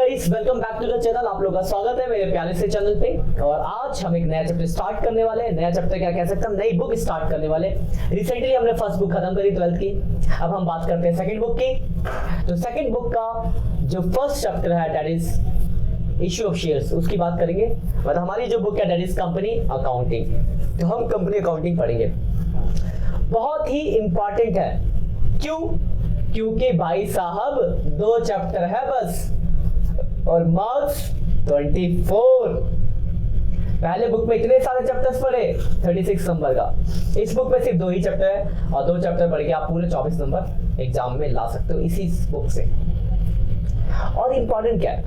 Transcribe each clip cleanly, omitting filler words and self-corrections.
Guys, welcome back to the channel. आप लोगों का स्वागत है मेरे प्यारे से चैनल पे। और आज हम एक नया चैप्टर स्टार्ट करने वाले हैं। नया चैप्टर क्या कह सकते हैं, नई बुक स्टार्ट करने वाले। रिसेंटली हमने फर्स्ट बुक खत्म करी 12th की, अब हम बात करते हैं सेकंड बुक की। तो सेकंड बुक का जो फर्स्ट चैप्टर है that is issue of shares, उसकी बात करेंगे। मतलब हमारी जो बुक है दैट इज कंपनी अकाउंटिंग। तो हम कंपनी अकाउंटिंग पढ़ेंगे। बहुत ही इंपॉर्टेंट है। क्यों? क्योंकि भाई साहब 2 चैप्टर है बस और मार्क्स 24। पहले बुक में इतने सारे चैप्टर्स पढ़े 36 नंबर का। इस बुक में सिर्फ 2 ही चैप्टर है और 2 चैप्टर पढ़ के आप पूरे 24 नंबर एग्जाम में ला सकते हो इसी बुक से। और इंपॉर्टेंट क्या है,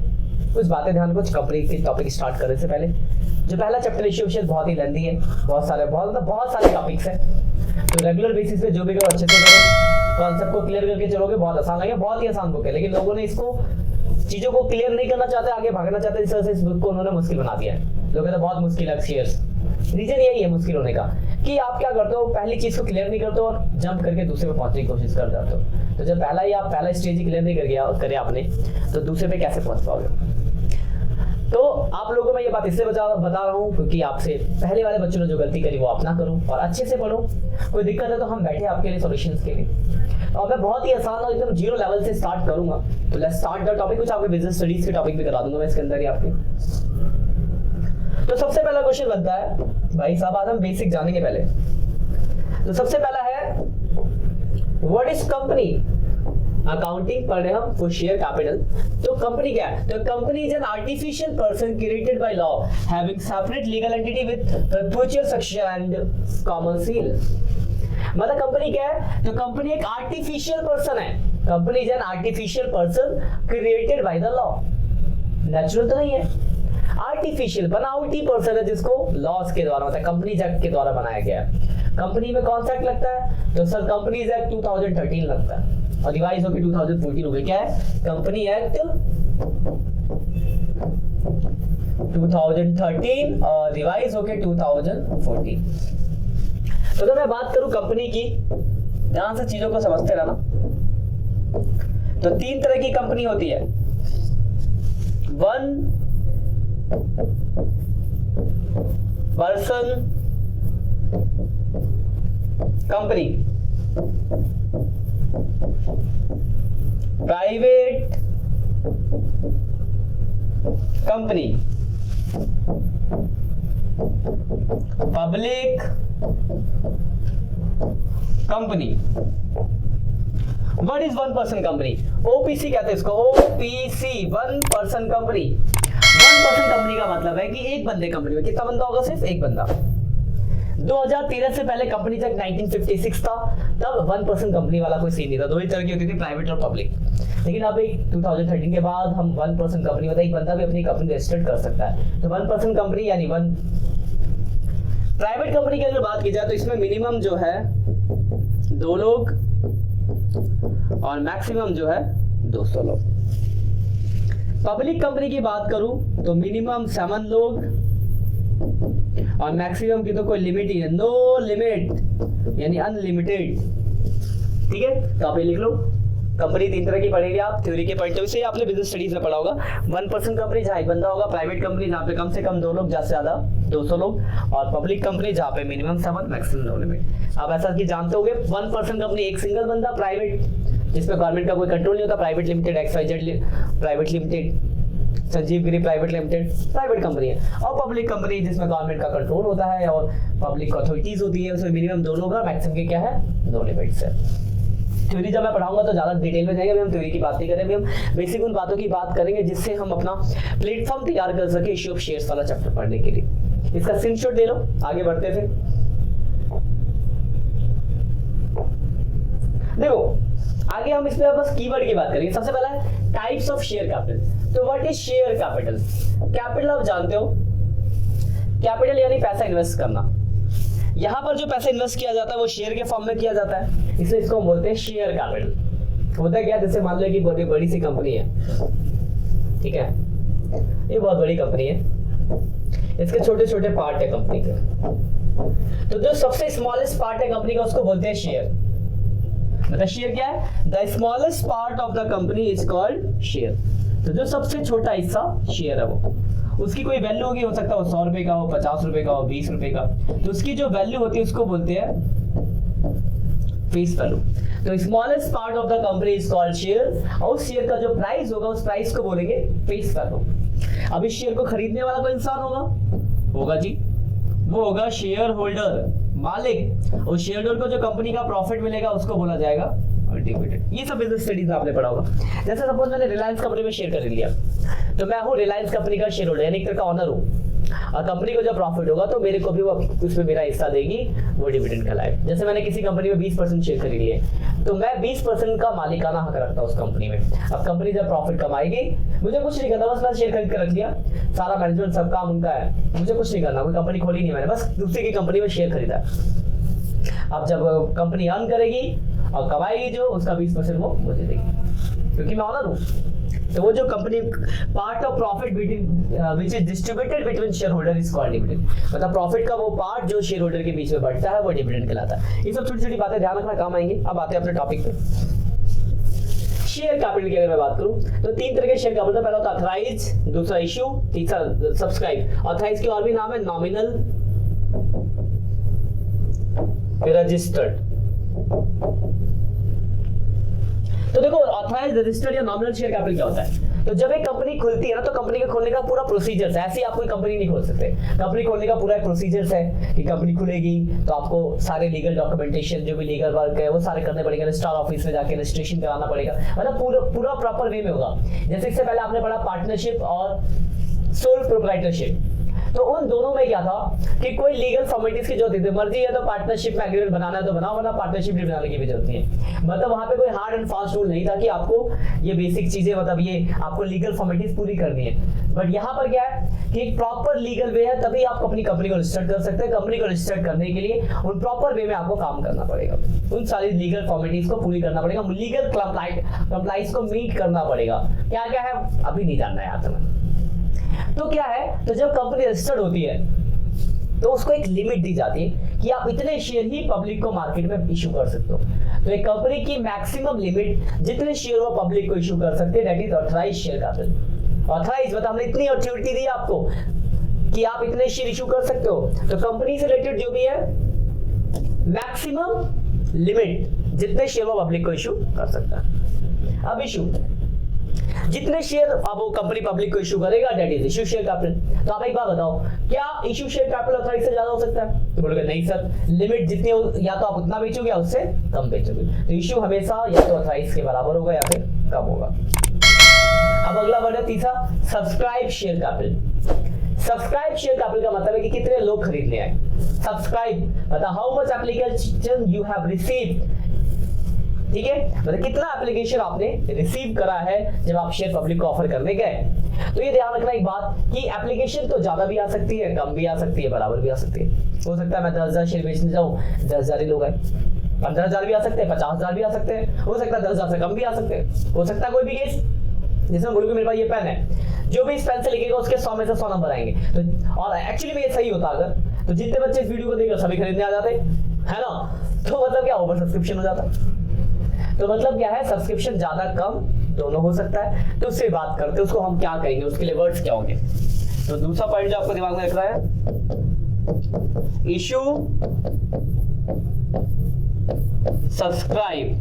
कुछ बातें ध्यान, कुछ कंपनी के टॉपिक स्टार्ट करने से पहले जो पहला चैप्टर इश्यू बहुत ही लेंथी है, बहुत सारे टॉपिक्स है। तो रेगुलर बेसिस पे जो भी करो अच्छे से करो, कॉन्सेप्ट को क्लियर करके चलोगे बहुत आसान लगेगा। बहुत ही आसान बुक है, लेकिन लोगों ने इसको चीजों को क्लियर नहीं करना चाहते, आगे भागना चाहते, इस तरह से इस बुक को उन्होंने मुश्किल बना दिया है। लोग कहते हैं बहुत मुश्किल है शेयर्स। रीजन यही है मुश्किल होने का कि आप क्या करते हो, पहली चीज को क्लियर नहीं करते हो और जंप करके दूसरे पे पहुंचने की कोशिश कर जाते हो। तो जब पहला स्टेज ही क्लियर नहीं करे आपने, तो दूसरे पे कैसे पहुंच पाओगे। तो आप लोगों को मैं ये बात इसलिए बता रहा हूँ क्योंकि आपसे पहले वाले बच्चों ने जो गलती करी वो आप ना करो और अच्छे से पढ़ो। कोई दिक्कत है तो हम बैठे आपके लिए सॉल्यूशंस के लिए। और मैं बहुत ही आसान और एकदम 0 लेवल से स्टार्ट करूंगा। तो लेट्स स्टार्ट द टॉपिक। कुछ आपके बिजनेस स्टडीज के टॉपिक भी करा दूंगा मैं इसके अंदर ही आपके। तो सबसे पहला क्वेश्चन बनता है भाई साहब, आज हम बेसिक जानेंगे पहले। तो सबसे पहला है व्हाट इज कंपनी अकाउंटिंग पढ़ रहे हम फॉर शेयर कैपिटल। तो कंपनी क्या है? तो company is an artificial person created by law having separate legal entity with perpetual succession and common seal. मतलब कंपनी क्या है? तो कंपनी एक आर्टिफिशियल पर्सन है। Company is an artificial person created by the law. Natural तो नहीं है, artificial बनावटी पर्सन है जिसको लॉस के द्वारा, मतलब कंपनीज एक्ट के द्वारा बनाया गया है। कंपनी में कौन सा एक्ट लगता है? तो सर कंपनीज एक्ट 2013 लगता है और रिवाइज होकर 2014 हो गया। क्या है? कंपनी एक्ट 2013 और रिवाइज होकर 2014। तो अगर मैं बात करूं कंपनी की, ध्यान से चीजों को समझते रहना। तो 3 तरह की कंपनी होती है। 1 person company, private company, public company. What is 1 person company? OPC कहते हैं इसको, OPC 1 person company. 1 person company का मतलब है कि एक बंदे कंपनी में कितना बंदा होगा? सिर्फ एक बंदा। 2013 से पहले कंपनी तक 1956 था, तब 1 पर्सन कंपनी वाला कोई सीन नहीं था। 2 ही तरह की होती थी, प्राइवेट और पब्लिक। लेकिन अब 2013 के बाद हम 1 पर्सन कंपनी, मतलब एक बंदा भी अपनी कंपनी रजिस्टर्ड कर सकता है। तो 1 पर्सन कंपनी यानी 1 प्राइवेट कंपनी की अगर बात की जाए तो इसमें मिनिमम जो है 2 लोग और मैक्सिमम जो है 200 लोग। पब्लिक कंपनी की बात करूं तो मिनिमम 7 लोग और मैक्सिमम की तो कोई लिमिट ही है, नो लिमिट यानी अनलिमिटेड। ठीक है, तो आप ये लिख लो। कंपनी 3 तरह की पढ़ेंगे आप थ्योरी के पॉइंट ऑफ व्यू से, आपने बिजनेस स्टडीज में पढ़ा होगा। 1 पर्सन कंपनी जहाँ एक बंदा होगा, प्राइवेट कंपनी जहाँ पे कम से कम 2 लोग, ज्यादा से ज्यादा 200 लोग, और पब्लिक कंपनी जहाँ पे मिनिमम 7 मैक्सिमम नो लिमिट। आप ऐसा कि जानते होंगे 1 पर्सन कंपनी एक सिंगल बंदा, प्राइवेट जिसमें गवर्नमेंट का कोई कंट्रोल नहीं होता, private limited, XYZ private limited, Sanjeev Giri private limited private company है। और पब्लिक कंपनी जिसमें गवर्नमेंट का कंट्रोल होता है और पब्लिक अथॉरिटीज होती है, उसमें मिनिमम 2 लोग और मैक्सिमम के क्या है, नो लिमिट्स है। थ्योरी जब मैं पढ़ाऊंगा तो ज्यादा डिटेल में जाएंगे। अभी हम थ्योरी की बात नहीं करेंगे, हम बेसिक उन बातों की बात करेंगे जिससे हम अपना प्लेटफॉर्म तैयार कर सके इश्यू ऑफ शेयर्स वाला चैप्टर पढ़ने के लिए। इसका स्क्रीनशॉट ले लो, आगे बढ़ते थे। देखो आगे हम इसमें बस कीवर्ड की बात करेंगे। सबसे पहला है टाइप्स ऑफ शेयर कैपिटल। तो what is share capital? Capital आप जानते हो, कैपिटल यानी पैसा इन्वेस्ट करना। यहां पर जो पैसा इन्वेस्ट किया जाता है वो शेयर के फॉर्म में किया जाता है, इसलिए इसको हम बोलते हैं शेयर कैपिटल। होता क्या, जैसे मान लो कि बहुत बड़ी सी कंपनी है, ठीक है, ये बहुत बड़ी कंपनी है, इसके छोटे छोटे पार्ट है कंपनी के। तो जो सबसे स्मॉलेस्ट पार्ट है कंपनी का उसको बोलते हैं शेयर। मतलब शेयर क्या है? The smallest part of the company is called share. तो जो सबसे छोटा हिस्सा शेयर है वो, उसकी कोई वैल्यू होगी, हो सकता है वो 100 रुपए का हो, 50 रुपए का हो, 20 रुपए का, तो उसकी जो वैल्यू होती है उसको बोलते हैं फेस वैल्यू। तो smallest part of the company is called share, और उस शेयर का जो प्राइस होगा उस प्राइस को बोलेंगे फेस वैल्यू। अब इस शेयर को खरीदने वाला कोई इंसान होगा जी, वो होगा शेयर होल्डर, मालिक। और शेयर होल्डर को जो कंपनी का प्रॉफिट मिलेगा उसको बोला जाएगा डिविडेंड। ये सब बिजनेस स्टडीज में आपने पढ़ा होगा। जैसे सपोज मैंने रिलायंस कंपनी में शेयर खरीद लिया, तो मैं हूँ रिलायंस कंपनी का शेयर होल्डर, यानी एक तरह का ऑनर हूँ, और कंपनी को जो प्रॉफिट होगा तो मेरे को भी वो उसमें मेरा हिस्सा देगी, वो डिविडेंड कहलाएगा। जैसे मैंने किसी कंपनी में 20% शेयर खरीद लिए, तो मैं 20% का मालिकाना हक रखता हूँ उस कंपनी में। अब कंपनी जब प्रॉफिट कमाएगी, मुझे कुछ नहीं करना, बस मैं शेयर खरीद कर रख दिया, सारा मैनेजमेंट सब काम उनका है, मुझे कुछ नहीं करना, कोई कंपनी खोली नहीं मैंने, बस दूसरे की कंपनी में शेयर खरीदा। अब जब कंपनी अर्न करेगी और कमाएगी जो, उसका 20% वो मुझे देगी, क्योंकि मैं ऑनर हूँ। तो वो जो company part of profit which is distributed between share holder is called dividend. मतलब प्रॉफिट का वो पार्ट जो शेयर होल्डर के बीच में बढ़ता है वो डिविडेंड कहलाता है। ये सब छोटी छोटी बातें ध्यान रखना काम आएंगी। अब आते हैं अपने टॉपिक पे। शेयर कैपिटल की अगर मैं बात करूं तो 3 तरह के शेयर कैपिटल, पहला होता है ऑथराइज, दूसरा इश्यू, तीसरा सब्सक्राइब। ऑथराइज के और भी नाम है, नॉमिनल, रजिस्टर्ड। तो देखो ऑथराइज्ड, रजिस्टर्ड या नॉमिनल शेयर कैपिटल क्या होता है। तो जब एक कंपनी खुलती है ना, तो कंपनी के खोलने का पूरा प्रोसीजर है, ऐसे ही आप कोई कंपनी नहीं खोल सकते। कंपनी खोलने का पूरा एक प्रोसीजर है कि कंपनी खुलेगी तो आपको सारे लीगल डॉक्यूमेंटेशन, जो भी लीगल वर्क है वो सारे करने पड़ेंगे, रजिस्ट्रार ऑफिस में जाके रजिस्ट्रेशन कराना पड़ेगा, मतलब पूरा प्रॉपर वे में होगा। जैसे इससे पहले आपने पढ़ा पार्टनरशिप और सोल प्रोप्राइटरशिप, तो उन दोनों में क्या था कि कोई लीगल फॉर्मेलिटीज की जरूरत थी। मर्जी है तो पार्टनरशिप में एग्रीमेंट बनाना है तो बनाओ, वरना पार्टनरशिप नहीं बनाने की भी जरूरत नहीं है। मतलब वहां पे कोई हार्ड एंड फास्ट रूल नहीं था कि आपको ये बेसिक चीजें, मतलब ये आपको लीगल फॉर्मेलिटीज पूरी करनी है। बट यहाँ पर क्या है कि एक प्रॉपर लीगल वे है, तभी आप अपनी कंपनी को रजिस्टर कर सकते हैं। कंपनी को रजिस्टर करने के लिए उन प्रॉपर वे में आपको काम करना पड़ेगा, उन सारी लीगल फॉर्मेलिटीज को पूरी करना पड़ेगा, लीगल कंप्लाइंस को मीट करना पड़ेगा। क्या क्या है अभी नहीं जानना है यहाँ तक। तो क्या है, तो जब कंपनी रजिस्टर्ड होती है तो उसको एक लिमिट दी जाती है कि आप इतने शेयर ही पब्लिक को मार्केट में इशू कर सकते हो। तो एक कंपनी की मैक्सिमम लिमिट जितने शेयर वो पब्लिक को इशू कर सकते हैं, that is authorised share capital. Authorised मतलब हमने इतनी अथॉरिटी दी आपको कि आप इतने शेयर इशू कर सकते हो। तो कंपनी से रिलेटेड जो भी है मैक्सिमम लिमिट जितने शेयर वो पब्लिक को इशू कर सकता है। अब इशू जितने शेयर अब वो कंपनी पब्लिक को इशू करेगा, that is issue share capital. तो आप एक बात बताओ, क्या इशू शेयर कैपिटल ऑथराइज से ज्यादा हो सकता है? तो बोलोगे नहीं सर, लिमिट जितनी हो, या तो आप उतना बेचोगे या उससे कम बेचोगे। तो इशू हमेशा या तो ऑथराइज के बराबर होगा या फिर कम होगा। अब अगला वर्ड है तीसरा, subscribe share capital. Subscribe share capital का मतलब है कि कितने लोग खरीदने आए। सब्सक्राइब मतलब how much application you have received, ठीक है, मतलब कितना एप्लीकेशन आपने रिसीव करा है जब आप शेयर पब्लिक को ऑफर करने गए। तो ये ध्यान रखना एक बात कि एप्लीकेशन तो ज्यादा भी आ सकती है, कम भी आ सकती है, बराबर भी आ सकती है। हो सकता है मैं 10,000 शेयर बेचने जाऊं, 10,000 ही लोग आए, 15,000 भी आ सकते हैं, 50,000 भी आ सकते हैं, हो सकता है 10,000 से कम भी आ सकते हैं। हो सकता है कोई भी केस जिसमें बोलूंगी मेरे पास ये पेन है, जो भी इस पेन से लिखेगा उसके 100 में से 100 नंबर आएंगे। तो और एक्चुअली में ये सही होता अगर, तो जितने बच्चे इस वीडियो को देख सभी खरीदने आ जाते है ना, तो मतलब क्या ओवर सब्सक्रिप्शन हो जाता। तो मतलब क्या है, सब्सक्रिप्शन ज्यादा कम दोनों हो सकता है। तो उससे बात करते हैं, उसको हम क्या कहेंगे, उसके लिए वर्ड्स क्या होंगे। तो दूसरा पॉइंट जो आपको दिमाग में रख रहा है, इशू सब्सक्राइब,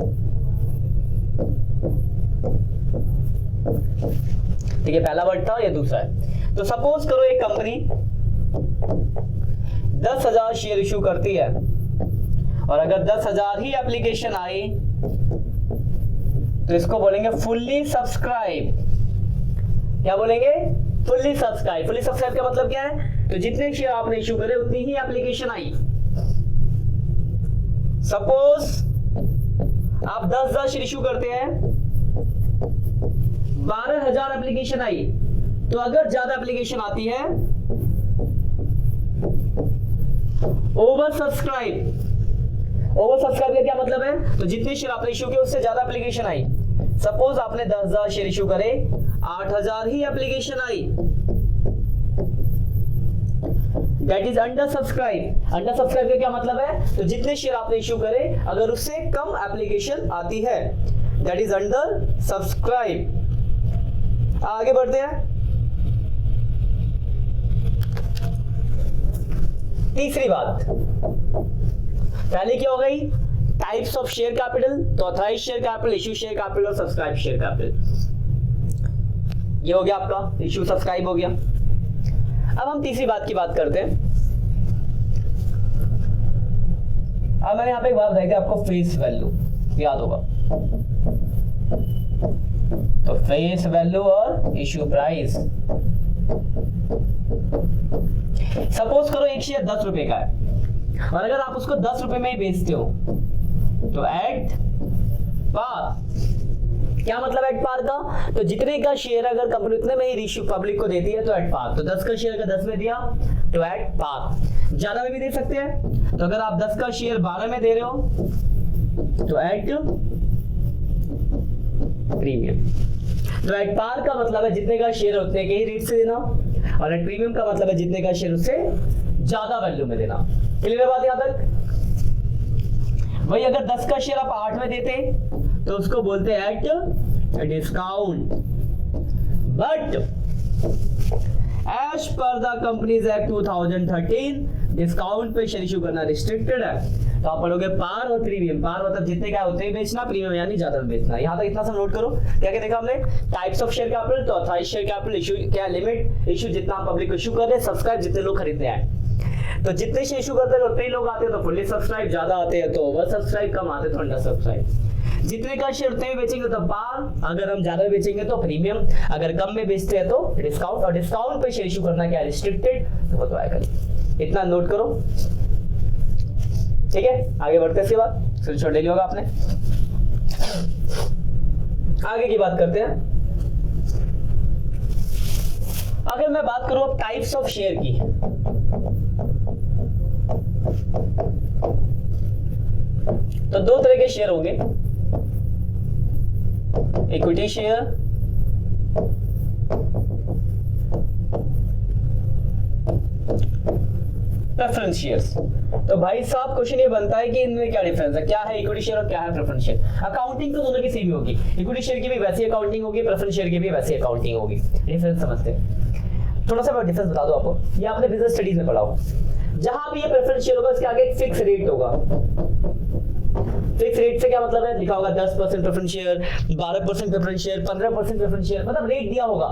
ठीक है, पहला वर्ड था, ये दूसरा है। तो सपोज करो एक कंपनी 10,000 शेयर इशू करती है, और अगर 10,000 ही एप्लीकेशन आई तो इसको बोलेंगे फुल्ली सब्सक्राइब। क्या बोलेंगे? Fully subscribe. फुल्ली सब्सक्राइब का मतलब क्या है? तो जितने शेयर आपने इशू करे उतनी ही एप्लीकेशन आई। सपोज आप 10,000 शेयर इशू करते हैं, 12,000 एप्लीकेशन आई, तो अगर ज्यादा एप्लीकेशन आती है ओवर सब्सक्राइब। ओवर सब्सक्राइब का क्या मतलब है? तो जितने शेयर आपने इशू किए उससे ज्यादा एप्लीकेशन आई। सपोज आपने 10,000 शेयर इशू करे, 8,000 ही एप्लीकेशन आई, that is under subscribe. Under subscribe का क्या मतलब है? तो जितने शेयर आपने इशू करे अगर उससे कम एप्लीकेशन आती है, दैट इज अंडर सब्सक्राइब। आगे बढ़ते हैं। तीसरी बात, पहले क्या हो गई, टाइप्स ऑफ शेयर कैपिटल, तो authorised share capital, issue share capital और सब्सक्राइब शेयर कैपिटल। ये हो गया आपका इश्यू सब्सक्राइब हो गया। अब हम तीसरी बात की बात करते हैं। अब मैंने यहाँ पे एक बात बताई थी आपको, फेस वैल्यू याद होगा, तो फेस वैल्यू और इश्यू प्राइस। सपोज करो एक शेयर 10 रुपए का है और अगर आप उसको 10 रुपए में ही बेचते हो तो एट पार। क्या मतलब एट पार का, तो जितने का शेयर अगर कंपनी उतने में ही इश्यू पब्लिक को देती है तो एट पार। तो 10 का शेयर अगर 10 में दिया तो एट पार। ज्यादा में भी दे सकते हैं, तो अगर आप 10 का शेयर 12 में दे रहे हो तो एट प्रीमियम। तो एट पार का मतलब है जितने का शेयर उतने के ही रेट से देना, और एट प्रीमियम का मतलब है जितने का शेयर उससे ज्यादा वैल्यू में देना। क्लियर है बात यहां तक? वही अगर 10 का शेयर आप 8 में देते तो उसको बोलते हैं at discount. But as per the companies act 2013 discount पे शेयर इशू करना रिस्ट्रिक्टेड है। तो आप पढ़ोगे पार और प्रीमियम। पार मतलब जितने का उतने ही बेचना, प्रीमियम यानी ज्यादा में बेचना। यहाँ तक इतना सब नोट करो। क्या क्या देखा हमने, टाइप्स ऑफ शेयर कैपिटल, तो ऑथराइज्ड शेयर कैपिटल, इशू क्या लिमिट, इशू जितना पब्लिक इशू कर रहे हैं, सब्सक्राइब जितने लोग खरीदने आए। तो जितने शेयर इशू करते हैं उतने ही लोग आते हैं तो फुल्ली सब्सक्राइब, ज्यादा आते हैं तो ओवर सब्सक्राइब, कम आते तो अंडर सब्सक्राइब। जितने का शेयर उतने में बेचेंगे तो पार, अगर हम ज्यादा बेचेंगे तो प्रीमियम, अगर कम में बेचते हैं तो डिस्काउंट। और डिस्काउंट पे शेयर इशू करना क्या रिस्ट्रिक्टेड, तो वो तो आएगा। इतना नोट करो, ठीक है। आगे बढ़ते हैं, इसके बाद स्क्रीनशॉट ले लिया होगा आपने। आगे की बात करते हैं। अगर मैं बात करूं अब टाइप्स ऑफ शेयर की, तो दो तरह के शेयर होंगे, इक्विटी शेयर प्रेफरेंस शेयर्स। तो भाई साहब क्वेश्चन ये बनता है कि इनमें क्या डिफरेंस है, क्या है इक्विटी शेयर और क्या है प्रेफरेंस शेयर। अकाउंटिंग तो दोनों की सेम होगी, इक्विटी शेयर की भी वैसी अकाउंटिंग होगी, प्रेफरेंस शेयर की भी वैसी अकाउंटिंग होगी। डिफरेंस समझते हैं, थोड़ा सा मैं डिफरेंस बता दूं आपको। ये आपने बिजनेस स्टडीज में पढ़ा होगा। जहां भी ये प्रेफरेंस शेयर होगा उसके आगे एक फिक्स रेट होगा। फिक्स रेट से क्या मतलब है, लिखा होगा 10% preference share, 12% preference share, 15% preference share, मतलब रेट दिया होगा।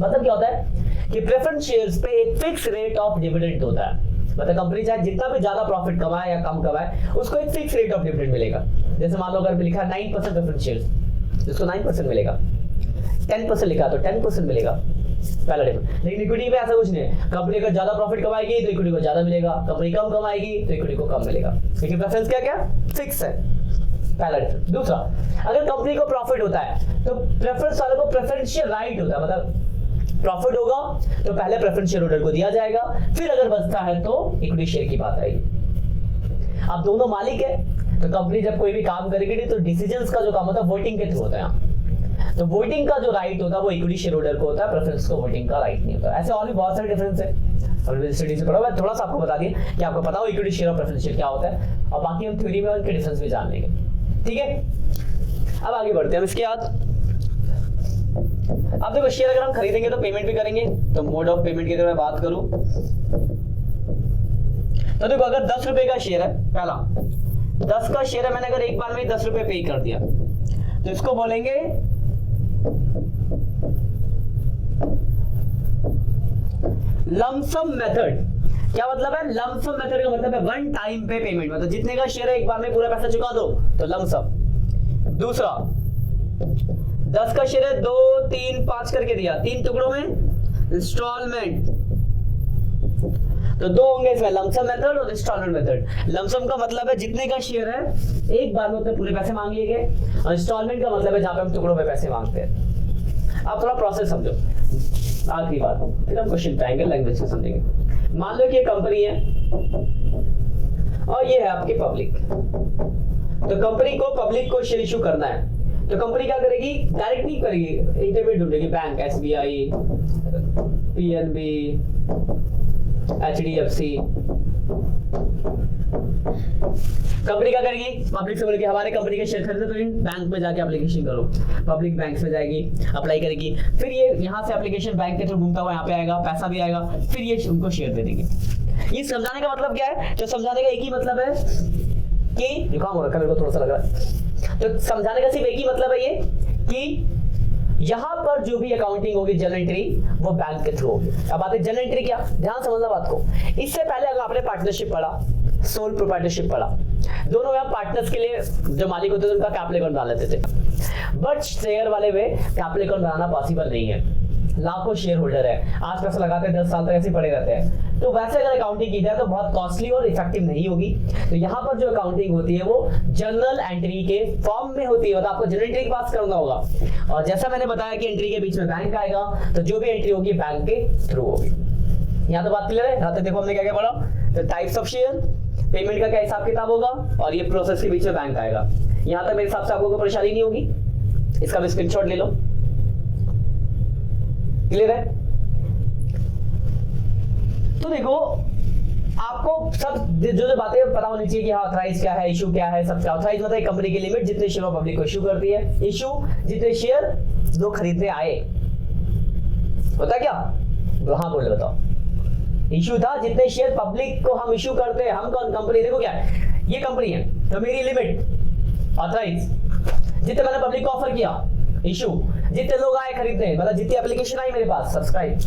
मतलब क्या होता है कि प्रेफरेंस शेयर्स पे एक फिक्स रेट ऑफ डिविडेंड होता है। मतलब कंपनी चाहे जितना भी ज्यादा प्रॉफिट कमाए या कम कमाए, उसको एक फिक्स रेट ऑफ डिविडेंड मिलेगा। जैसे मान लो अगर लिखा है 9% प्रेफरेंस शेयर्स, उसको 9% मिलेगा। 10% लिखा तो 10% मिलेगा, पहला डिफरेंस। लेकिन इक्विटी में ऐसा कुछ नहीं है, कंपनी अगर ज्यादा प्रॉफिट कमाएगी तो इक्विटी को ज्यादा मिलेगा, कंपनी कम कमाएगी तो इक्विटी को कम मिलेगा। लेकिन प्रेफरेंस क्या क्या फिक्स है, पहला डिफरेंस। दूसरा, अगर कंपनी को प्रॉफिट होता है तो प्रेफरेंस वाले को प्रेफरेंशियल राइट होता है। मतलब प्रॉफिट होगा तो पहले प्रेफरेंस शेयर होल्डर को दिया जाएगा, फिर अगर बचता है तो इक्विटी शेयर की बात आएगी। अब दोनों मालिक है, तो कंपनी जब कोई भी काम करेगी तो डिसीजंस का जो काम होता है वोटिंग के थ्रू होता है। तो वोटिंग का जो राइट होता है वो इक्विटी शेयर होल्डर को होता है, प्रेफरेंस को वोटिंग का राइट नहीं होता। ऐसे और भी बहुत सारे डिफरेंस है, और स्टडी से पढ़ा। मैं थोड़ा सा आपको बता दिया कि आपको पता हो इक्विटी शेयर और प्रेफरेंस शेयर क्या होता है, और बाकी हम थ्योरी में उनके डिफरेंस भी जान लेंगे, ठीक है। अब आगे बढ़ते हैं इसके बाद। अब देखो, शेयर अगर हम खरीदेंगे तो पेमेंट भी करेंगे। तो मोड ऑफ पेमेंट की अगर मैं बात करूं तो देखो, अगर 10 रुपए का शेयर है, पहला 10 का शेयर है, मैंने अगर एक बार में 10 रुपए पे कर दिया तो इसको बोलेंगे लमसम मेथड। क्या मतलब है लमसम मेथड का मतलब है वन टाइम पे पेमेंट, मतलब जितने का शेयर है एक बार में पूरा पैसा चुका दो तो लमसम। दूसरा, 10 का शेयर है 2, 3, 5 करके दिया, 3 टुकड़ों में इंस्टॉलमेंट। तो दो होंगे इसमें, लमसम मेथड और इंस्टॉलमेंट मेथड। लमसम का मतलब है जितने का शेयर है एक बार में उतने पूरे पैसे मांग लिए गए, और इंस्टॉलमेंट का मतलब है जहां पे हम टुकड़ों में पैसे मांगते हैं। आप थोड़ा प्रोसेस समझो, आखिरी बात फिर हम क्वेश्चन पे आएंगे, लैंग्वेज से समझेंगे। मान लो कि ये कंपनी है और ये है आपकी पब्लिक। तो कंपनी को पब्लिक को शेयर इशू करना है, तो कंपनी क्या करेगी, डायरेक्ट नहीं करेगी, इंटरमीडिएट ढूंढेगी, bank, SBI, PNB, HDFC, company क्या करेगी, पब्लिक से बोलेगी हमारे कंपनी के शेयर खरीदे तो इन बैंक में जाके एप्लीकेशन करो, पब्लिक बैंक में जाएगी अप्लाई करेगी, फिर ये यहाँ से एप्लीकेशन बैंक के थ्रू घूमता हुआ यहाँ पे आएगा, पैसा भी आएगा, फिर ये उनको शेयर दे देंगे। ये समझाने का मतलब क्या है, जो समझाने का एक ही मतलब है कि जुकाम हो रखा है मेरे को थोड़ा सा लग रहा है, तो समझाने का सिर्फ एक ही मतलब है ये कि यहां पर जो भी अकाउंटिंग होगी जनरल एंट्री वो बैंक के थ्रू होगी। अब आते जनरल एंट्री क्या, ध्यान समझना बात को। इससे पहले अगर आपने पार्टनरशिप पढ़ा, सोल प्रोप्राइटरशिप पढ़ा, दोनों में पार्टनर्स के लिए जो मालिक होते थे उनका कैपिटल अकाउंट बना लेते थे, बट शेयर वाले में कैपिटल अकाउंट बनाना पॉसिबल नहीं है। लाखों शेयर होल्डर है, आज पैसा लगाते हैं 10 साल तक ऐसे पड़े रहते हैं, तो वैसे अगर अकाउंटिंग की जाए तो बहुत कॉस्टली और इफेक्टिव नहीं होगी। तो यहाँ पर जो अकाउंटिंग होती है वो जनरल एंट्री के फॉर्म में होती है, मतलब आपको जनरल एंट्री पास करना होगा। और जैसा मैंने बताया कि एंट्री के बीच में बैंक आएगा, तो जो भी एंट्री होगी बैंक के थ्रू होगी। यहाँ तो बात क्लियर है। यहाँ तक देखो हमने क्या क्या पढ़ा, तो टाइप्स ऑफ शेयर, पेमेंट का क्या हिसाब किताब होगा, और ये प्रोसेस के बीच में बैंक आएगा। यहाँ तक मेरे हिसाब से आपको कोई परेशानी नहीं होगी, इसका भी स्क्रीनशॉट ले लो। क्लियर है। तो देखो आपको सब जो बातें पता होनी चाहिए कि हाँ ऑथराइज क्या है, इशू क्या है, सब क्या। ऑथराइज होता है कंपनी की लिमिट जितने शेयर पब्लिक को इशू करती है, इशू जितने शेयर जो खरीदने आए, होता क्या, हाँ बोले बताओ। इशू था जितने शेयर पब्लिक को हम इशू करते हैं, हम कौन कंपनी, देखो क्या है, ये कंपनी है तो मेरी लिमिट ऑथराइज, जितने मैंने पब्लिक को ऑफर किया इशू, जितने लोग आए खरीदने, मतलब जितनी एप्लीकेशन आई मेरे पास subscribe,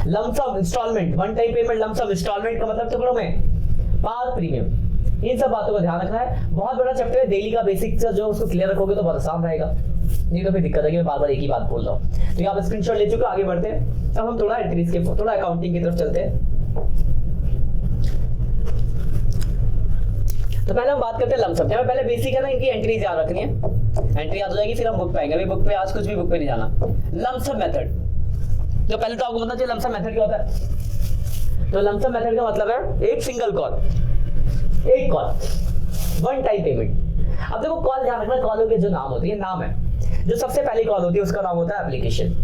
lump sum instalment, one time payment, lump sum instalment का मतलब टुकड़ों में, पार प्रीमियम, इन सब बातों को ध्यान रखना है। बहुत बड़ा चैप्टर है, डेली का बेसिक जो उसको क्लियर रखोगे तो बहुत आसान रहेगा, नहीं तो फिर दिक्कत है कि मैं बार बार एक ही बात बोल रहा हूँ। तो यहाँ पे स्क्रीनशॉट ले चुके, आगे बढ़ते हैं। अब हम थोड़ा एंट्रीज के, थोड़ा अकाउंटिंग की तरफ चलते हैं। तो पहले हम बात करते हैं लमसम। पहले बेसिक है ना, इनकी एंट्रीज याद रखनी है, एंट्री याद हो जाएगी फिर हम बुक पे आएंगे। अभी बुक पे आज कुछ भी बुक पे नहीं जाना। लमसम मेथड, तो पहले तो आपको पता चाहिए लमसम मेथड क्या होता है। तो लमसम मेथड का मतलब है एक सिंगल कॉल, एक कॉल, वन टाइम पेमेंट। अब देखो कॉल ध्यान रखना, कॉलों के जो नाम होते हैं, नाम है, जो सबसे पहली कॉल होती है उसका नाम होता है एप्लीकेशन,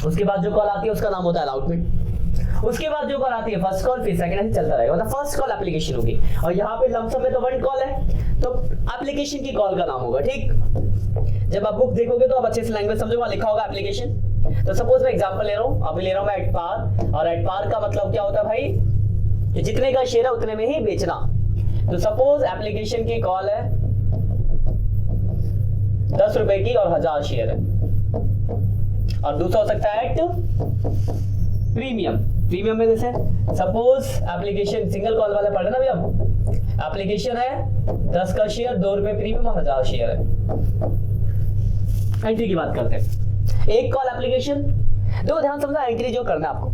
उसके बाद जो कॉल आती है उसका नाम होता है अलॉटमेंट, उसके बाद जो कॉल आती है फर्स्ट कॉल, फिर सेकंड, ऐसे चलता रहेगा। मतलब फर्स्ट कॉल एप्लीकेशन होगी, और यहाँ पे लमसम में तो वन कॉल है, तो एप्लीकेशन की कॉल का नाम होगा। ठीक, जब आप बुक देखोगे तो आप अच्छे से लैंग्वेज समझो, वहां लिखा होगा एप्लीकेशन। तो सपोज मैं एग्जांपल ले रहा हूँ, अभी ले रहा हूँ मैं एट पार, और एट पार का मतलब क्या होता है भाई, जितने का शेयर है उतने में ही बेचना। तो सपोज एप्लीकेशन की कॉल है 10 रुपए की और 1000 शेयर है, और दूसरा हो सकता है एट प्रीमियम। प्रीमियम में जैसे सपोज एप्लीकेशन सिंगल कॉल वाले पढ़े ना भैया, एप्लीकेशन है 10 का शेयर, 2 रुपए प्रीमियम और 1000 शेयर है। एंट्री की बात करते हैं, एक कॉल एप्लीकेशन। देखो ध्यान समझना, एंट्री जो करना है आपको,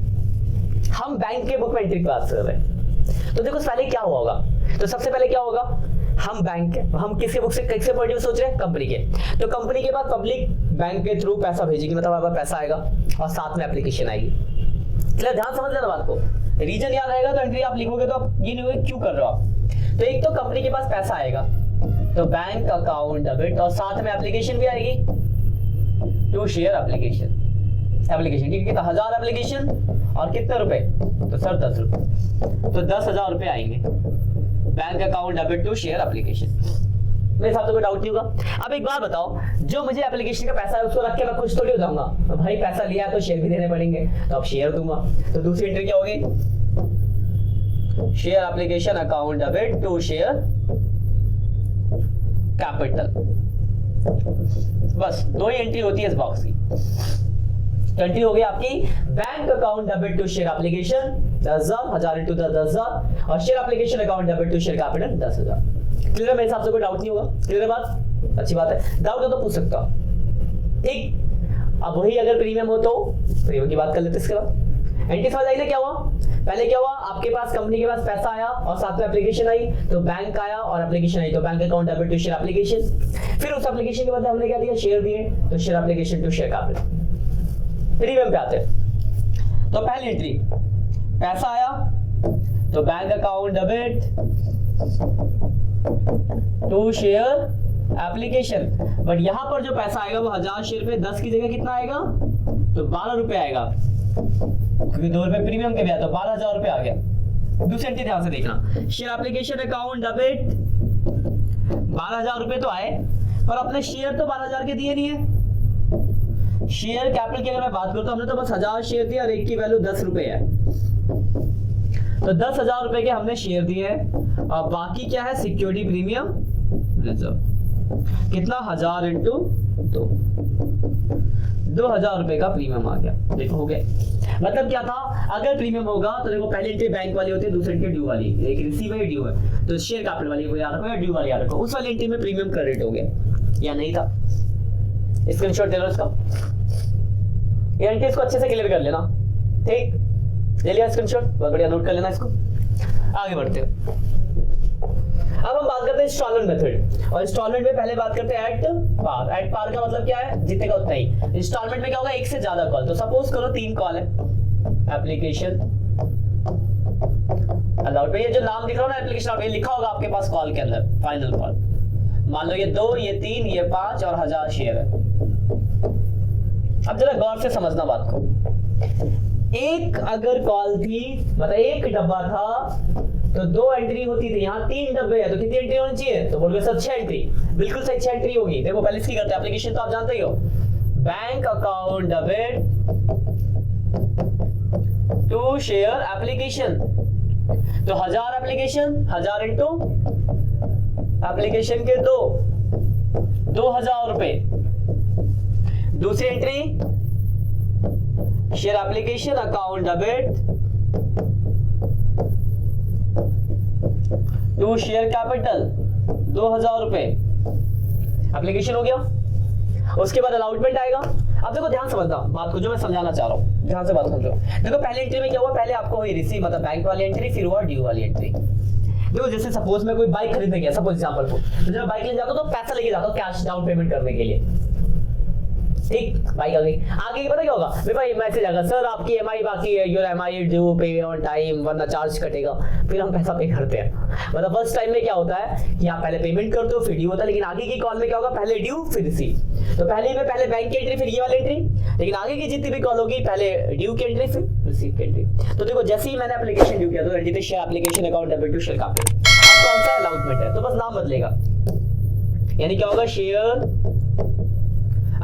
हम बैंक के बुक में एंट्री की बात कर रहे हैं। तो देखो पहले क्या हुआ होगा, तो सबसे पहले क्या होगा, हम बैंक, हम किसके बुक से, किसके पॉइंट सोच रहे हैं, कंपनी के। तो कंपनी के बाद पब्लिक बैंक के थ्रू पैसा भेजेगी, मतलब हमारे पास पैसा आएगा और साथ में एप्लीकेशन आएगी। चलिए ध्यान समझ लेना बात को, रीजन याद रहेगा तो एंट्री आप लिखोगे तो आप ये नहीं होगा क्यों कर रहे हो आप। तो एक तो कंपनी के पास पैसा आएगा, तो बैंक अकाउंट डेबिट, और साथ में एप्लीकेशन भी आएगी, टू शेयर एप्लीकेशन, ठीक है। 1000 एप्लीकेशन और कितने रुपए, तो सर 10 रुपए, तो 10,000 रुपए आएंगे, bank account debit to share application. मेरे हिसाब से कोई डाउट नहीं होगा। अब एक बात बताओ, जो मुझे एप्लीकेशन का पैसा है उसको रख के मैं खुश थोड़ी हो जाऊंगा, तो भाई पैसा लिया तो शेयर भी देने पड़ेंगे, तो अब शेयर दूंगा। तो दूसरी एंट्री क्या होगी, share application account debit to share capital. बस दो ही एंट्री होती है इस बॉक्स की। एंट्री हो गई आपकी bank account debit to share application 10,000, 1000 into 10,000, और share application account debit to share capital 10,000। Clear है, मेरे हिसाब से कोई डाउट नहीं होगा। क्लियर है बात, अच्छी बात है। डाउट हो तो पूछ सकता हूं, ठीक। अब वही अगर प्रीमियम हो तो प्रीमियम की बात कर लेते। इसके बाद एंट्री समझ आई ना, क्या हुआ, पहले क्या हुआ, आपके पास कंपनी के पास पैसा आया और साथ में एप्लीकेशन आई, तो बैंक आया और एप्लीकेशन आई, तो bank account debit to share application. फिर उस एप्लीकेशन के बाद हमने क्या दिया, शेयर दिए, तो share application to share capital. Premium पे आते हैं, तो पहली एंट्री पैसा आया, तो bank account debit to share application. But यहां पर जो पैसा आएगा वो 1000 शेयर पे 10 की जगह कितना आएगा, तो 12 रुपए आएगा, क्योंकि 2 रुपए प्रीमियम के भी आया, तो 12,000 रुपए आ गया। दूसरी एंट्री ध्यान से देखना, शेयर एप्लीकेशन अकाउंट डेबिट 12,000 रुपए तो आए, पर अपने शेयर तो 12,000 के दिए नहीं है। शेयर कैपिटल की अगर मैं बात करूं तो हमने तो बस 1000 शेयर दिए और एक की वैल्यू 10 रुपए है, तो 10,000 रुपए के हमने शेयर दिए हैं। और बाकी क्या है, सिक्योरिटी प्रीमियम रिजर्व, कितना 1000 इंटू 2,000 रुपए का प्रीमियम आ गया। देखो हो गए, मतलब क्या था, अगर प्रीमियम होगा तो देखो पहली एंट्री बैंक वाली होती है, दूसरी एंट्री ड्यू वाली, एक रिसीव है ड्यू है, तो शेयर कैपिटल वाली को याद रखो या ड्यू वाली याद रखो। उस वाली एंट्री में प्रीमियम क्रेडिट हो गया या नहीं था, स्क्रीनशॉट ले लो इसका, ये एंट्री इसको अच्छे से क्लियर कर लेना, ठीक, ले लिया स्क्रीनशॉट, बहुत बढ़िया, नोट कर लेना इसको। आगे बढ़ते हैं, अब हम बात करते हैं इंस्टॉलमेंट मेथड, और इंस्टॉलमेंट में पहले बात करते हैं एट पार। एट पार का मतलब क्या है, जितने उतना ही। इंस्टॉलमेंट में क्या होगा, एक से ज्यादा कॉल, तो सपोज करो 3 कॉल है, एप्लीकेशन अलाउड पे, ये जो नाम दिख रहा है ना एप्लीकेशन अलाउड, ये लिखा होगा आपके पास कॉल के अंदर, फाइनल कॉल। मान लो ये 2, ये 3, ये 5 और 1000 शेयर है। अब जरा गौर से समझना बात को, एक अगर कॉल थी, मतलब एक डब्बा था तो 2 एंट्री होती थी, यहाँ 3 डब्बे है तो कितनी एंट्री होनी चाहिए, तो बोलोगे सर 6 एंट्री, बिल्कुल सही 6 एंट्री होगी। देखो पहले इसकी करते हैं, एप्लीकेशन तो आप जानते ही हो, bank account debit to share application, तो 1000 एप्लीकेशन, 1000 इंटू एप्लीकेशन के 2,000 रुपए। दूसरी entry share application account debit to share capital 2,000 रुपए, एप्लीकेशन हो गया। उसके बाद अलाउटमेंट आएगा। अब देखो ध्यान समझना बात को, जो मैं समझाना चाह रहा हूँ, ध्यान से बात समझो। देखो पहले एंट्री में क्या हुआ, पहले आपको हुई रिसीव, मतलब बैंक वाली एंट्री, फिर हुआ ड्यू वाली एंट्री। देखो जैसे सपोज मैं कोई बाइक खरीदने गया, सपोज एग्जांपल को, तो जब बाइक लेने जाता हूं तो पैसा लेके जाता हूं कैश डाउन पेमेंट करने के लिए, ठीक, बाइक आ गई। आगे पता क्या होगा, मेरे भाई मैसेज आएगा, सर आपकी EMI बाकी है, योर EMI ड्यू, पे ऑन टाइम वरना चार्ज कटेगा, फिर हम पैसा पे करते हैं। मतलब फर्स्ट टाइम में क्या होता है कि आप पहले पेमेंट करते हो फिर ड्यू होता है, लेकिन आगे की कॉल में क्या होगा, पहले ड्यू फिर रिसीव। तो पहले में पहले बैंक की एंट्री फिर ये वाली एंट्री, लेकिन आगे की जितनी भी कॉल होगी पहले ड्यू की एंट्री फिर रिसीव की एंट्री। तो देखो जैसे ही मैंने एप्लीकेशन ड्यू किया तो entry share application account debit to share capital, अब कौन सा अलाउटमेंट है, तो बस नाम बदलेगा, यानी क्या होगा, share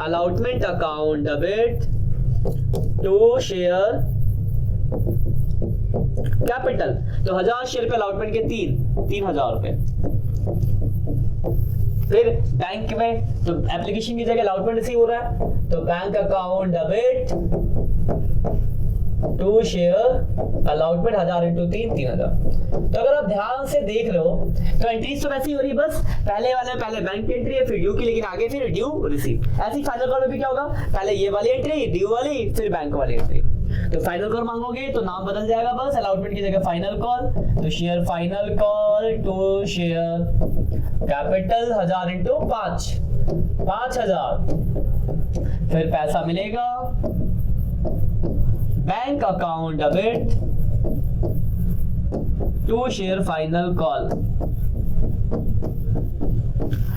allotment account debit to share capital, तो 1000 शेयर पे अलॉटमेंट के 3,000 रुपए। फिर बैंक में तो एप्लीकेशन की जगह अलॉटमेंट रिसीव हो रहा है, तो bank account debit to share allotment 1000 into 3,000। तो अगर आप ध्यान से देख रहे हो तो एंट्रीज तो वैसी हो रही है, बस पहले वाले में पहले बैंक की एंट्री है फिर ड्यू की, लेकिन आगे फिर ड्यू रिसीव। ऐसी फाइनल कॉल में भी क्या होगा, पहले ये वाली एंट्री ड्यू वाली फिर बैंक वाली एंट्री। तो फाइनल कॉल मांगोगे तो नाम बदल जाएगा, बस अलॉटमेंट की जगह फाइनल कॉल, तो share final call to share capital 1000 into 5,000, फिर पैसा मिलेगा bank account debit to share final call.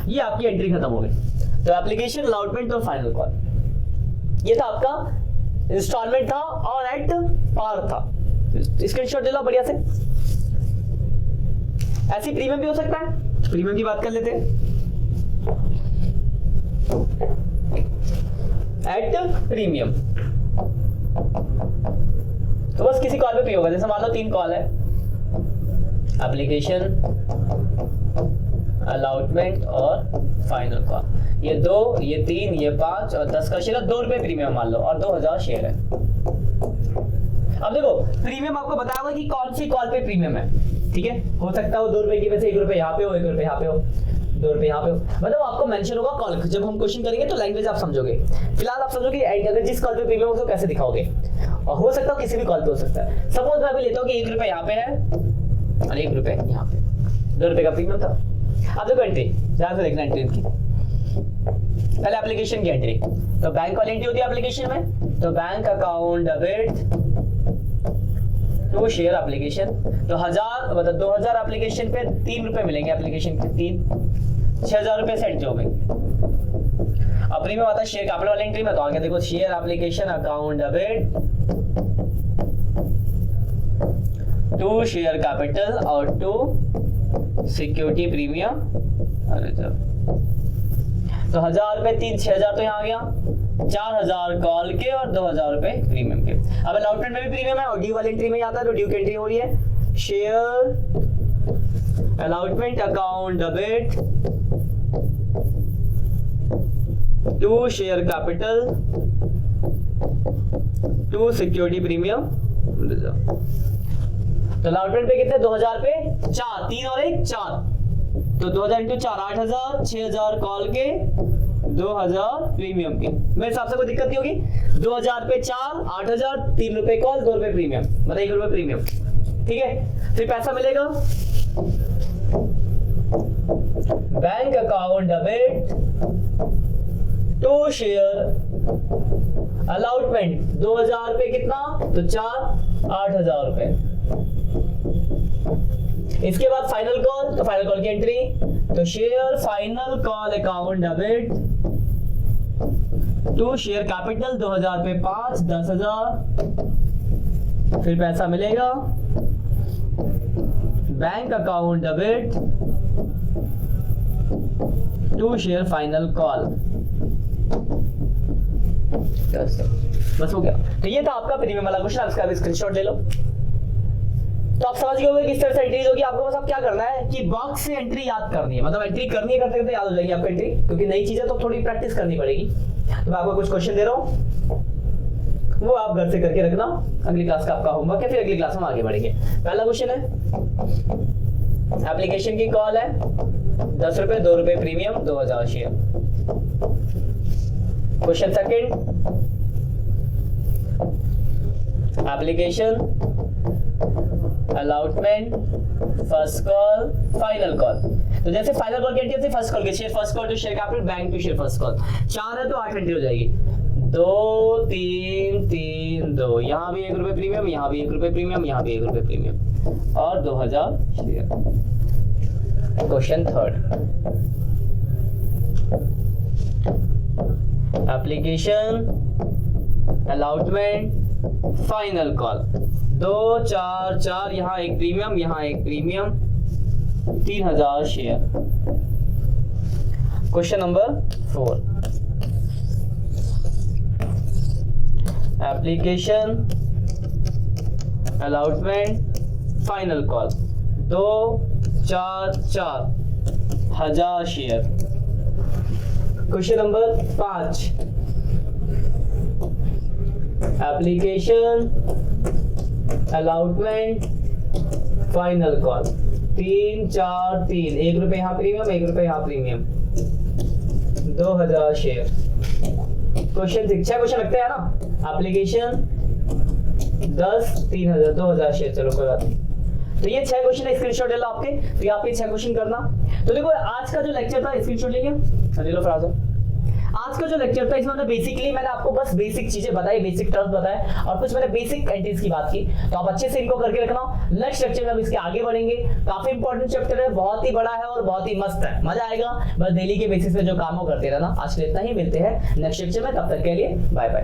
ये आपकी एंट्री खत्म हो गई। तो एप्लीकेशन अलॉटमेंट और फाइनल कॉल, ये था आपका इंस्टॉलमेंट था और एट पार था। स्क्रीनशॉट ले लो बढ़िया से। ऐसी प्रीमियम भी हो सकता है, प्रीमियम की बात कर लेते हैं। एट प्रीमियम तो बस किसी कॉल पे पे होगा, जैसे मान लो 3 कॉल है, एप्लीकेशन अलॉटमेंट और फाइनल कॉल, ये 2, ये 3, ये 5 और 10 का शेयर, 2 रुपए प्रीमियम मान लो और 2,000 शेयर है। अब देखो प्रीमियम आपको बताया हुआ कि कौन सी कॉल पे प्रीमियम है, ठीक है, हो सकता है वो 2 रुपए की वजह से 1 रुपए यहाँ पे हो, 1 रुपए यहाँ पे हो, 2 रुपए यहाँ पे हो, मतलब आपको मेंशन होगा कॉल। जब हम क्वेश्चन करेंगे तो लैंग्वेज आप समझोगे, फिलहाल आप समझोगे अगर जिस कॉल पे प्रीमियम हो उसको कैसे दिखाओगे, और हो सकता है किसी भी कॉल पे हो सकता है। सपोज मैं अभी लेता हूँ कि 1 रुपए यहाँ पे है और 1 रुपए यहाँ पे, 2 रुपए का प्रीमियम था। अब देखो एंट्री ध्यान से देखना, एंट्री की पहले एप्लीकेशन की एंट्री, तो बैंक वाली एंट्री होती है एप्लीकेशन में, तो bank account debit to share application, तो 1000 मतलब 2000 एप्लीकेशन पे 3 रुपए मिलेंगे, एप्लीकेशन के 3, 6,000 रुपए से एंट्री हो गई। अब प्रीमियम आता है शेयर कैपिटल वाली एंट्री में, तो आगे देखो share application account debit to share capital और टू सिक्योरिटी प्रीमियम। अरे जब तो 1000 रुपए 6000 तो यहाँ आ गया, 4000 कॉल के और 2000 रुपए प्रीमियम के। अब अलॉटमेंट में भी प्रीमियम है और ड्यू वाली एंट्री में आता है, तो ड्यू की एंट्री हो रही है share allotment account debit to share capital to security premium. तो अलॉटमेंट पे कितने 2000 पे 4, 3 और 1 4, तो 2000 इंटू 4 8000, 6000 कॉल के 2000 प्रीमियम के। मेरे हिसाब से कोई दिक्कत नहीं होगी। 2000 पे 4, 8000, 3 रुपए कॉल 2 रुपए प्रीमियम, मतलब 1 रुपए प्रीमियम। ठीक है, फिर पैसा मिलेगा bank account debit to share allotment 2000 पे कितना, तो 4 8000 रुपए। इसके बाद फाइनल कॉल, तो फाइनल कॉल की एंट्री, तो share final call account debit to share capital 2000 पे 5 10000, फिर पैसा मिलेगा bank account debit to share final call. बस हो गया। तो ये था आपका प्रीमियम वाला क्वेश्चन, इसका भी स्क्रीनशॉट ले लो। तो आप समझ गए होंगे किस तरह से एंट्रीज होगी। आपको बस अब क्या करना है कि बॉक्स से एंट्री याद करनी है, मतलब एंट्री करनी है, करते करते याद हो जाएगी आपको एंट्री, क्योंकि नई चीजें तो थोड़ी प्रैक्टिस करनी पड़ेगी। तो मैं आपको कुछ क्वेश्चन दे रहा हूँ, वो आप घर से करके रखना, अगली क्लास का आपका होमवर्क है, फिर अगली क्लास में आगे बढ़ेंगे। पहला क्वेश्चन है, एप्लीकेशन की कॉल है 10 रुपए 2 रुपए premium 2000 share. Question second, application allotment first call final call. तो जैसे फाइनल कॉल की एंट्री होती है फर्स्ट कॉल के, share first call to share capital bank to share first call. 4 है तो 8 एंट्री हो जाएगी, 2 3 3 2, यहाँ भी 1 रुपए प्रीमियम, यहाँ भी 1 रुपए प्रीमियम, यहाँ भी 1 रुपए प्रीमियम और 2000 share. Question third, application allotment final call 2 4 4, यहाँ 1 प्रीमियम, यहाँ 1 premium, 3000 share. Question number 4, application allotment final call 2 4 4, 1000 share. Question number 5, application allotment final call 3 4 3, 1 रुपए यहाँ प्रीमियम, 1 रुपए यहाँ प्रीमियम, 2000 शेयर। क्वेश्चन 6, 6 क्वेश्चन लगते हैं ना, एप्लीकेशन 10 3000 2000 शेयर। चलो कोई बात नहीं। तो ये 6 क्वेश्चन है, स्क्रीनशॉट ले लो आपके। तो आप ये 6 क्वेश्चन करना। तो देखो आज का जो लेक्चर था, स्क्रीनशॉट ले लिया, ले लो फराज। आज का जो लेक्चर था इसमें बेसिकली मैंने आपको बस बेसिक चीजें बताई, बेसिक टर्म्स बताए और कुछ मैंने बेसिक एंट्रीज की बात की। तो आप अच्छे से इनको करके रखना। नेक्स्ट लेक्चर में हम इसके आगे बढ़ेंगे। काफी इंपॉर्टेंट चैप्टर है, बहुत ही बड़ा है और बहुत ही मस्त है, मजा आएगा। बस डेली के बेसिस पे जो काम हो करते रहना। आज के लिए इतना ही, मिलते हैं नेक्स्ट लेक्चर में, तब तक के लिए बाय बाय।